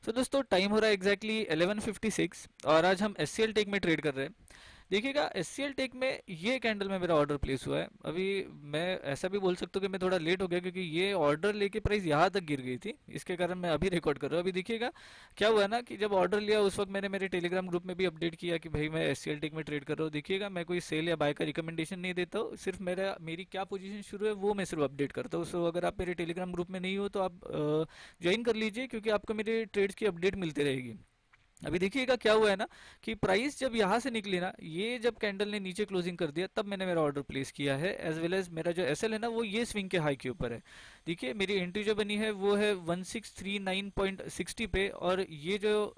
तो दोस्तों टाइम हो रहा है एग्जैक्टली 11:56 और आज हम एस सी एल टेक में ट्रेड कर रहे हैं। देखिएगा एस सी एल टेक में ये कैंडल में मेरा ऑर्डर प्लेस हुआ है। अभी मैं ऐसा भी बोल सकता हूँ कि मैं थोड़ा लेट हो गया क्योंकि ये ऑर्डर लेके प्राइस यहाँ तक गिर गई थी। इसके कारण मैं अभी रिकॉर्ड कर रहा हूँ। अभी देखिएगा क्या हुआ ना कि जब ऑर्डर लिया उस वक्त मैंने मेरे टेलीग्राम ग्रुप में भी अपडेट किया कि भाई मैं एस सी एल टेक में ट्रेड कर रहा हूँ। देखिएगा मैं कोई सेल या बाय का रिकमेंडेशन नहीं देता हूँ, सिर्फ मेरी क्या पोजीशन शुरू है वो मैं सिर्फ अपडेट करता हूँ। सो अगर आप मेरे टेलीग्राम ग्रुप में नहीं हो तो आप ज्वाइन कर लीजिए क्योंकि आपको मेरे ट्रेड्स की अपडेट मिलती रहेगी। अभी देखिएगा क्या हुआ है ना कि प्राइस जब यहाँ से निकली ना, ये जब कैंडल ने नीचे क्लोजिंग कर दिया तब मैंने मेरा ऑर्डर प्लेस किया है। एज वेल एज मेरा जो एसएल है ना वो ये स्विंग के हाई के ऊपर है। देखिए मेरी एंट्री जो बनी है वो है 1639.60 पे, और ये जो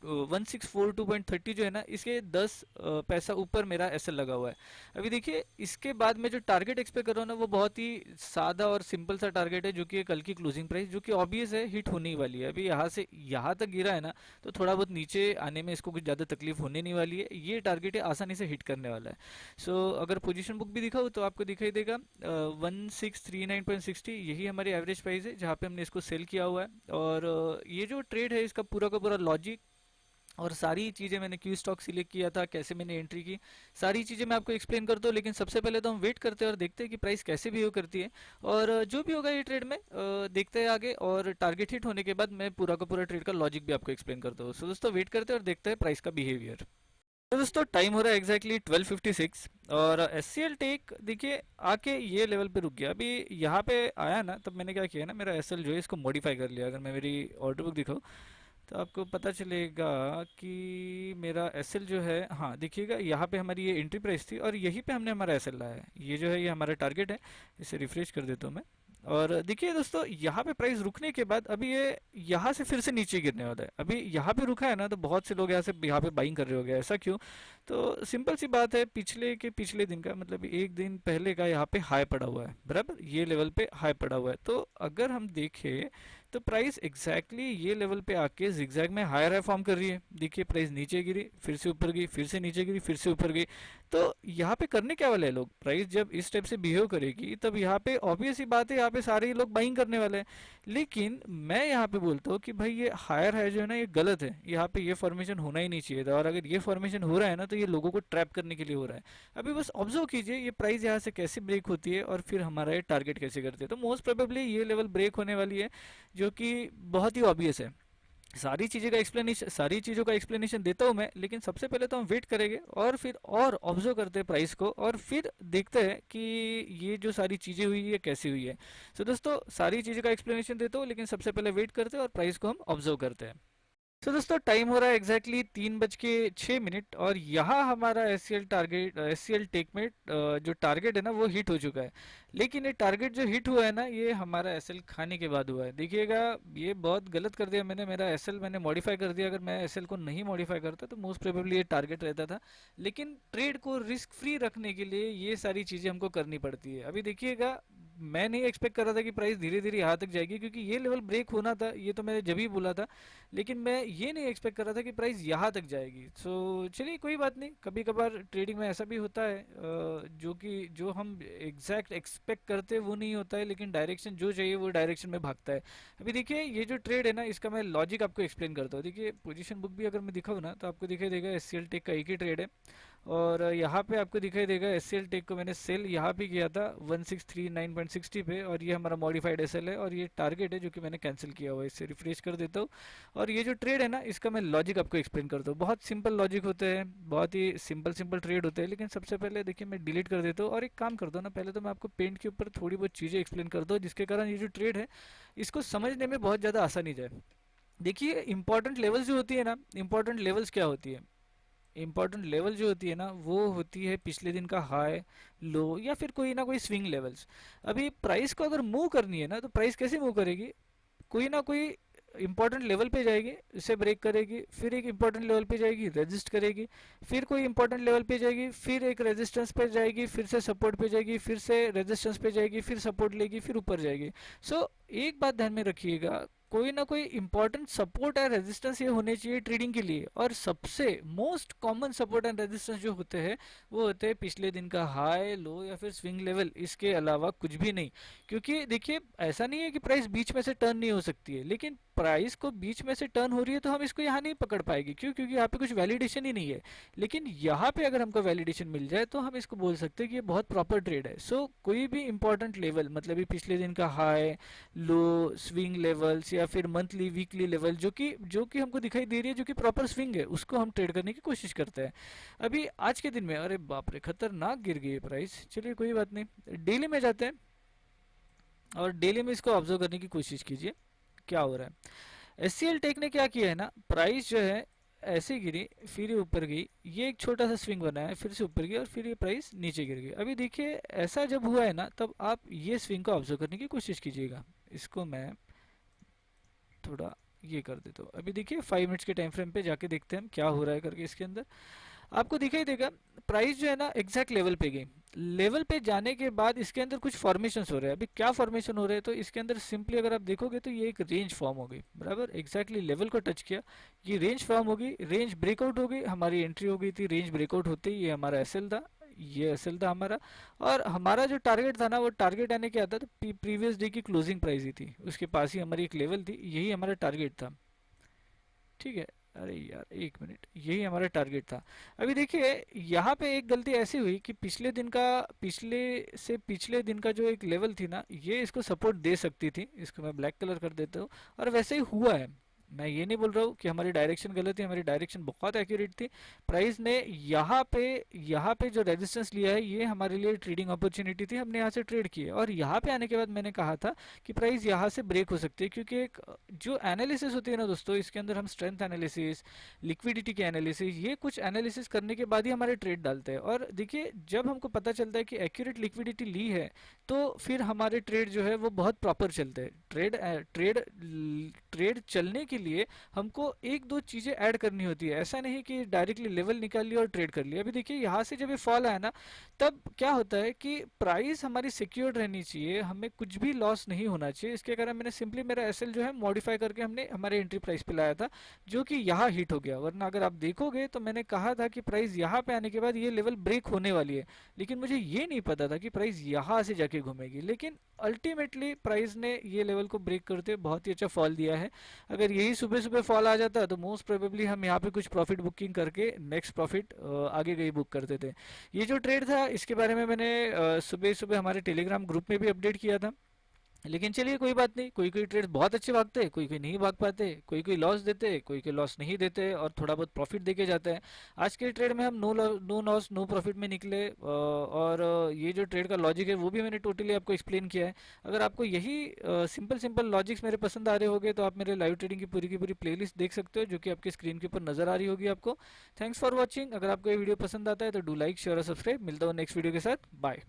1642.30 जो है ना इसके 10 पैसा ऊपर मेरा एसएल लगा हुआ है। अभी देखिए इसके बाद मैं जो टारगेट एक्सपेक्ट कर रहा हूँ ना वो बहुत ही सादा और सिंपल सा टारगेट है, जो कि कल की क्लोजिंग प्राइस जो कि ऑब्वियस है हिट होने ही वाली है। अभी यहाँ से यहाँ तक गिरा है ना, तो थोड़ा बहुत नीचे आने में इसको कुछ ज़्यादा तकलीफ होने नहीं वाली है। ये टारगेट है आसानी से हिट करने वाला है। सो अगर पोजीशन बुक भी दिखाऊँ तो आपको दिखाई देगा 1639.60 यही हमारी एवरेज प्राइस है जहाँ पे हमने इसको सेल किया हुआ है। और ये जो ट्रेड है इसका पूरा का पूरा लॉजिक और सारी चीज़ें मैंने क्यू स्टॉक सिलेक्ट किया था, कैसे मैंने एंट्री की, सारी चीज़ें मैं आपको एक्सप्लेन करता हूँ। लेकिन सबसे पहले तो हम वेट करते हैं और देखते हैं कि प्राइस कैसे बिहेव करती है। और जो भी होगा ये ट्रेड में देखते हैं आगे, और टारगेट हिट होने के बाद मैं पूरा का पूरा ट्रेड का लॉजिक भी आपको एक्सप्लेन करता हूँ। सो दोस्तों वेट करते हैं और देखते हैं प्राइस का बिहेवियर। तो दोस्तों टाइम हो रहा है एग्जैक्टली 12:56 और एस सी एल टेक देखिए आके ये लेवल पे रुक गया। अभी यहाँ पे आया ना तब मैंने क्या किया ना, मेरा एस एल जो है इसको मॉडिफाई कर लिया। अगर मैं मेरी ऑर्डर बुक दिखाऊँ तो आपको पता चलेगा कि मेरा एसएल जो है, हाँ देखिएगा यहाँ पे हमारी ये एंट्री प्राइस थी और यहीं पे हमने हमारा एसएल लाया है। ये जो है ये हमारा टारगेट है। इसे रिफ्रेश कर देता हूँ मैं। और देखिए दोस्तों यहाँ पे प्राइस रुकने के बाद अभी ये यहाँ से फिर से नीचे गिरने वाला है। अभी यहाँ पे रुका है ना तो बहुत से लोग यहाँ पे बाइंग कर रहे हो गए। ऐसा क्यों? तो सिंपल सी बात है, पिछले दिन का मतलब एक दिन पहले का यहाँ पे हाई पड़ा हुआ है, बराबर ये लेवल पे हाई पड़ा हुआ है। तो अगर हम देखें तो प्राइस एग्जैक्टली ये लेवल पे आके जिगजैग में हायर हाई फॉर्म कर रही है। देखिए प्राइस नीचे गिरी, फिर से ऊपर गई, फिर से नीचे गिरी, फिर से ऊपर गई। तो यहाँ पे करने क्या वाले हैं लोग? प्राइस जब इस टाइप से बिहेव करेगी तब यहाँ पे ऑब्वियस ही बात है यहाँ पे सारे लोग बाइंग करने वाले हैं। लेकिन मैं यहाँ पे बोलता हूँ कि भाई ये हायर हाई जो है ना ये गलत है। यहाँ पे ये फॉर्मेशन होना ही नहीं चाहिए था, और अगर ये फॉर्मेशन हो रहा है ना तो ये लोगों को ट्रैप करने के लिए हो रहा है। अभी बस ऑब्जर्व कीजिए ये प्राइस यहाँ से कैसे ब्रेक होती है और फिर हमारा ये टारगेट कैसे करते हैं। तो मोस्ट प्रोबेबली ये लेवल ब्रेक होने वाली है, जो कि बहुत ही ऑब्वियस है। सारी चीज़ों का एक्सप्लेनेशन देता हूँ मैं, लेकिन सबसे पहले तो हम वेट करेंगे और फिर और ऑब्जर्व करते हैं प्राइस को, और फिर देखते हैं कि ये जो सारी चीज़ें हुई है कैसी हुई है। तो दोस्तों सारी चीज़ों का एक्सप्लेनेशन देता हूँ, लेकिन सबसे पहले वेट करते हैं और प्राइस को हम ऑब्जर्व करते हैं। तो दोस्तों टाइम हो रहा है एग्जैक्टली 3:06 और यहाँ हमारा एस सी एल टेक में जो टारगेट है ना वो हिट हो चुका है। लेकिन ये टारगेट जो हिट हुआ है ना ये हमारा एस एल खाने के बाद हुआ है। देखिएगा ये बहुत गलत कर दिया मैंने, मेरा एस एल मैंने मॉडिफाई कर दिया। अगर मैं एस एल को नहीं मॉडिफाई करता तो मोस्ट प्रोबेबली ये टारगेट रहता था। लेकिन ट्रेड को रिस्क फ्री रखने के लिए ये सारी चीज़ें हमको करनी पड़ती है। अभी देखिएगा मैं नहीं एक्सपेक्ट कर रहा था कि प्राइस धीरे धीरे यहाँ तक जाएगी, क्योंकि ये लेवल ब्रेक होना था, ये तो मैंने जब ही बोला था। लेकिन मैं ये नहीं एक्सपेक्ट कर रहा था कि प्राइस यहाँ तक जाएगी। सो चलिए कोई बात नहीं, कभी कभार ट्रेडिंग में ऐसा भी होता है जो हम एग्जैक्ट एक्सपेक्ट करते हैं वो नहीं होता है, लेकिन डायरेक्शन जो चाहिए वो डायरेक्शन में भागता है। अभी देखिए ये जो ट्रेड है ना इसका मैं लॉजिक आपको एक्सप्लेन करता हूँ। देखिए पोजीशन बुक भी अगर मैं दिखाऊँ ना तो आपको दिखाई देगा एस सी एल टेक का एक ही ट्रेड है, और यहाँ पे आपको दिखाई देगा एस सी एल टेक को मैंने सेल यहाँ पे किया था 1639.60 पे, और ये हमारा मॉडिफाइड एस एल है और ये टारगेट है जो कि मैंने कैंसिल किया हुआ है। इससे रिफ्रेश कर देता हूँ और ये जो ट्रेड है ना इसका मैं लॉजिक आपको एक्सप्लेन करता हूँ। बहुत सिंपल लॉजिक होते हैं, बहुत ही सिंपल ट्रेड होते हैं। लेकिन सबसे पहले देखिए मैं डिलीट कर देता हूँ और एक काम करता हूँ ना, पहले तो मैं आपको पेंट के ऊपर थोड़ी बहुत चीज़ें एक्सप्लेन करता हूँ जिसके कारण ये जो ट्रेड है इसको समझने में बहुत ज़्यादा आसानी जाए। देखिए इंपॉर्टेंट लेवल्स जो होती है ना, इंपॉर्टेंट लेवल्स क्या होती है? इंपॉर्टेंट लेवल जो होती है ना वो होती है पिछले दिन का हाई, लो, या फिर कोई ना कोई स्विंग लेवल्स। अभी प्राइस को अगर मूव करनी है ना तो प्राइस कैसे मूव करेगी? कोई ना कोई इंपॉर्टेंट लेवल पे जाएगी, इसे ब्रेक करेगी, फिर एक इंपॉर्टेंट लेवल पे जाएगी, रेजिस्ट करेगी, फिर कोई इंपॉर्टेंट लेवल पे जाएगी, फिर एक रेजिस्टेंस पे जाएगी, फिर से सपोर्ट पे जाएगी, फिर से रेजिस्टेंस पे जाएगी, फिर सपोर्ट लेगी, फिर ऊपर जाएगी। सो एक बात ध्यान में रखिएगा, कोई ना कोई इंपॉर्टेंट सपोर्ट या रेजिस्टेंस ये होने चाहिए ट्रेडिंग के लिए। और सबसे most common support and resistance जो होते हैं वो होते हैं पिछले दिन का हाई, लो या फिर स्विंग लेवल, इसके अलावा कुछ भी नहीं। क्योंकि देखिए ऐसा नहीं है कि प्राइस बीच में से टर्न नहीं हो सकती है, लेकिन प्राइस को बीच में से टर्न हो रही है तो हम इसको यहाँ नहीं पकड़ पाएंगे, क्यों? क्योंकि यहाँ पे कुछ वैलिडेशन ही नहीं है। लेकिन यहाँ पे अगर हमको वैलिडेशन मिल जाए तो हम इसको बोल सकते हैं कि ये बहुत प्रॉपर ट्रेड है। सो कोई भी इंपॉर्टेंट लेवल, मतलब ये पिछले दिन का हाई, लो, स्विंग लेवल्स या फिर मंथली वीकली लेवल जो कि हमको दिखाई दे रही है, जो कि प्रॉपर स्विंग है, उसको हम ट्रेड करने की कोशिश करते हैं। अभी आज के दिन में अरे बाप रे, खतरनाक गिर गई है प्राइस। चलिए कोई बात नहीं, डेली में जाते हैं और डेली में इसको ऑब्जर्व करने की कोशिश कीजिए क्या हो रहा है। एचसीएल टेक ने क्या किया है ना, प्राइस जो है ऐसे गिरी, फिर ये ऊपर गई, ये एक छोटा सा स्विंग बना है, फिर से ऊपर गई और फिर ये प्राइस नीचे गिर गई। अभी देखिए ऐसा जब हुआ है ना, तब आप ये स्विंग को ऑब्जर्व करने की कोशिश कीजिएगा। इसको मैं थोड़ा ये कर देता हूँ। अभी देखिए 5 मिनट्स के टाइम फ्रेम पे जाके देखते हैं हम क्या हो रहा है करके। इसके अंदर आपको दिखाई देगा प्राइस जो है ना एग्जैक्ट लेवल पे गई। लेवल पे जाने के बाद इसके अंदर कुछ फॉर्मेशंस हो रहे हैं। अभी क्या फॉर्मेशन हो रहे हैं, तो इसके अंदर सिंपली अगर आप देखोगे तो ये एक रेंज फॉर्म हो गई, बराबर एग्जैक्टली लेवल को टच किया, ये रेंज फॉर्म हो गई, रेंज ब्रेकआउट हो गई, हमारी एंट्री हो गई थी। रेंज ब्रेकआउट होते ही ये हमारा एसएल था, ये एसएल था हमारा। और हमारा जो टारगेट था ना, वो टारगेट आने क्या था, तो प्रीवियस डे की क्लोजिंग प्राइस ही थी, उसके पास ही हमारी एक लेवल थी, यही हमारा टारगेट था। ठीक है, अरे यार एक मिनट, यही हमारा टारगेट था। अभी देखिए यहाँ पे एक गलती ऐसी हुई कि पिछले दिन का जो एक लेवल थी ना, ये इसको सपोर्ट दे सकती थी। इसको मैं ब्लैक कलर कर देता हूँ, और वैसे ही हुआ है। मैं ये नहीं बोल रहा हूँ कि हमारी डायरेक्शन गलत है, हमारी डायरेक्शन बहुत एक्यूरेट थी। प्राइस ने यहाँ पे जो रेजिस्टेंस लिया है, ये हमारे लिए ट्रेडिंग अपॉर्चुनिटी थी, हमने यहाँ से ट्रेड किए। और यहाँ पे आने के बाद मैंने कहा था कि प्राइस यहाँ से ब्रेक हो सकती है, क्योंकि एक जो एनालिसिस होती है ना दोस्तों, इसके अंदर हम स्ट्रेंथ एनालिसिस, लिक्विडिटी के एनालिसिस, ये कुछ एनालिसिस करने के बाद ही हमारे ट्रेड डालते हैं। और देखिए जब हमको पता चलता है कि एक्यूरेट लिक्विडिटी ली है, तो फिर हमारे ट्रेड जो है वो बहुत प्रॉपर चलते हैं। ट्रेड चलने के लिए हमको एक दो चीजें ऐड करनी होती है। ऐसा नहीं कि डायरेक्टली लेवल निकाल लिया और ट्रेड कर लिया। अभी देखिए यहाँ से जब ये फॉल आया ना, तब क्या होता है कि प्राइस हमारी सिक्योर्ड रहनी चाहिए, हमें कुछ भी लॉस नहीं होना चाहिए। इसके कारण मैंने सिंपली मेरा एसएल जो है मॉडिफाई करके हमने हमारे एंट्री प्राइस पे लाया था, जो कि यहाँ हिट हो गया। वरना अगर आप देखोगे तो मैंने कहा था कि प्राइस यहाँ पे आने के बाद ये लेवल ब्रेक होने वाली है, लेकिन मुझे ये नहीं पता था कि प्राइस यहाँ से जाके घूमेगी। लेकिन अल्टीमेटली प्राइस ने ये लेवल को ब्रेक करते बहुत ही अच्छा फॉल दिया है। अगर यही सुबह सुबह फॉल आ जाता तो मोस्ट प्रोबेबली हम यहाँ पे कुछ प्रॉफिट बुकिंग करके नेक्स्ट प्रॉफिट आगे गई बुक करते थे। ये जो ट्रेड था, इसके बारे में मैंने सुबह सुबह हमारे टेलीग्राम ग्रुप में भी अपडेट किया था। लेकिन चलिए कोई बात नहीं, कोई कोई ट्रेड्स बहुत अच्छे भागते हैं, कोई कोई नहीं भाग पाते, कोई कोई लॉस देते, कोई कोई लॉस नहीं देते और थोड़ा बहुत प्रॉफिट देके जाते हैं। आज के ट्रेड में हम नो लॉस नो प्रॉफिट में निकले। और ये जो ट्रेड का लॉजिक है वो भी मैंने टोटली आपको एक्सप्लेन किया है। अगर आपको यही सिंपल सिंपल लॉजिक्स मेरे पसंद आ रहे होंगे तो आप मेरे लाइव ट्रेडिंग की पूरी प्लेलिस्ट देख सकते हो, जो कि आपके स्क्रीन के ऊपर नजर आ रही होगी आपको। Thanks for watching. अगर आपको ये वीडियो पसंद आता है तो डू लाइक शेयर और सब्सक्राइब। मिलता हूँ नेक्स्ट वीडियो के साथ, बाय।